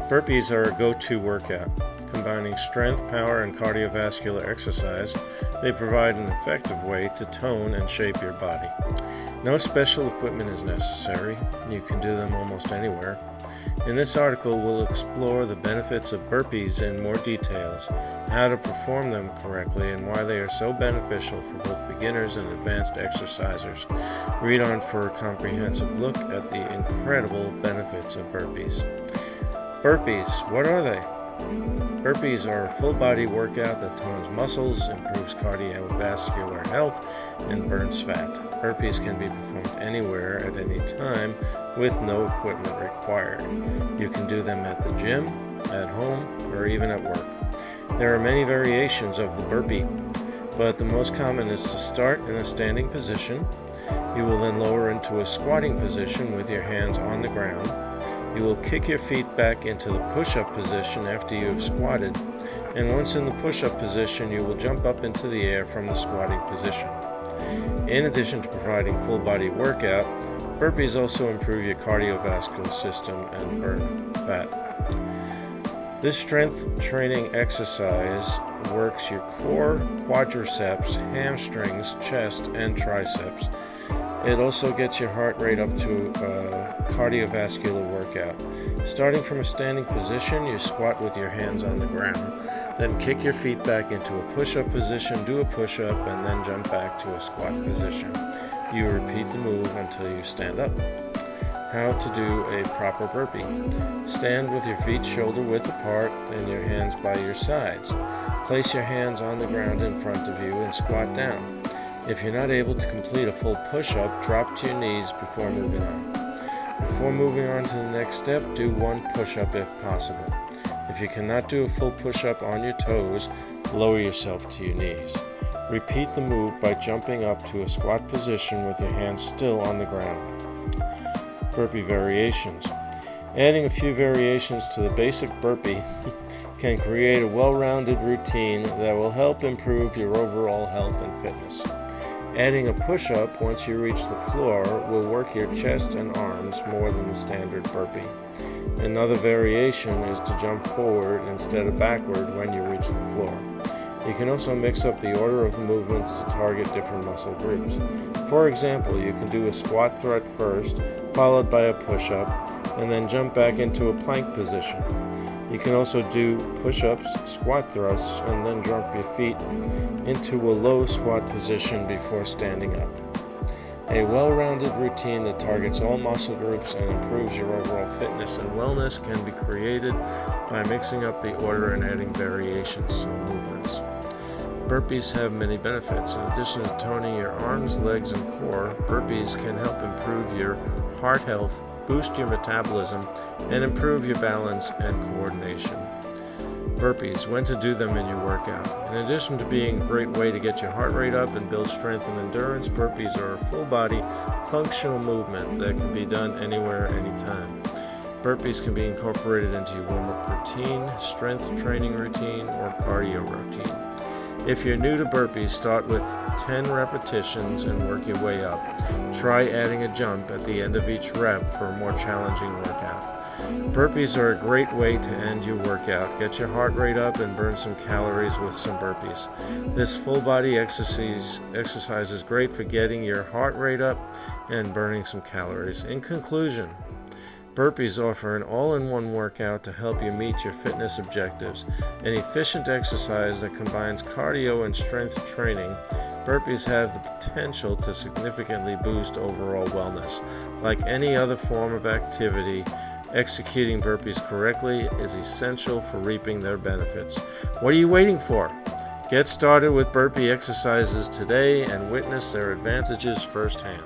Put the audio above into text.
Burpees are a go-to workout. Combining strength, power, and cardiovascular exercise, they provide an effective way to tone and shape your body. No special equipment is necessary. You can do them almost anywhere. In this article, we'll explore the benefits of burpees in more details, how to perform them correctly, and why they are so beneficial for both beginners and advanced exercisers. Read on for a comprehensive look at the incredible benefits of burpees. Burpees, what are they? Burpees are a full-body workout that tones muscles, improves cardiovascular health, and burns fat. Burpees can be performed anywhere at any time with no equipment required. You can do them at the gym, at home, or even at work. There are many variations of the burpee, but the most common is to start in a standing position. You will then lower into a squatting position with your hands on the ground. You will kick your feet back into the push-up position after you have squatted, and once in the push-up position, you will jump up into the air from the squatting position. In addition to providing full-body workout, burpees also improve your cardiovascular system and burn fat. This strength training exercise works your core, quadriceps, hamstrings, chest, and triceps. It also gets your heart rate up to a cardiovascular workout. Starting from a standing position, you squat with your hands on the ground. Then kick your feet back into a push-up position, do a push-up, and then jump back to a squat position. You repeat the move until you stand up. How to do a proper burpee. Stand with your feet shoulder-width apart and your hands by your sides. Place your hands on the ground in front of you and squat down. If you're not able to complete a full push-up, drop to your knees before moving on. Before moving on to the next step, do one push-up if possible. If you cannot do a full push-up on your toes, lower yourself to your knees. Repeat the move by jumping up to a squat position with your hands still on the ground. Burpee variations. Adding a few variations to the basic burpee can create a well-rounded routine that will help improve your overall health and fitness. Adding a push-up once you reach the floor will work your chest and arms more than the standard burpee. Another variation is to jump forward instead of backward when you reach the floor. You can also mix up the order of movements to target different muscle groups. For example, you can do a squat thrust first, followed by a push-up, and then jump back into a plank position. You can also do push-ups, squat thrusts, and then drop your feet into a low squat position before standing up. A well-rounded routine that targets all muscle groups and improves your overall fitness and wellness can be created by mixing up the order and adding variations to the movements. Burpees have many benefits. In addition to toning your arms, legs, and core, burpees can help improve your heart health, boost your metabolism, and improve your balance and coordination. Burpees, when to do them in your workout. In addition to being a great way to get your heart rate up and build strength and endurance, burpees are a full-body, functional movement that can be done anywhere, anytime. Burpees can be incorporated into your warm-up routine, strength training routine, or cardio routine. If you're new to burpees, start with 10 repetitions and work your way up. Try adding a jump at the end of each rep for a more challenging workout. Burpees are a great way to end your workout. Get your heart rate up and burn some calories with some burpees. This full body exercise is great for getting your heart rate up and burning some calories. In conclusion, burpees offer an all-in-one workout to help you meet your fitness objectives. An efficient exercise that combines cardio and strength training, burpees have the potential to significantly boost overall wellness. Like any other form of activity, executing burpees correctly is essential for reaping their benefits. What are you waiting for? Get started with burpee exercises today and witness their advantages firsthand.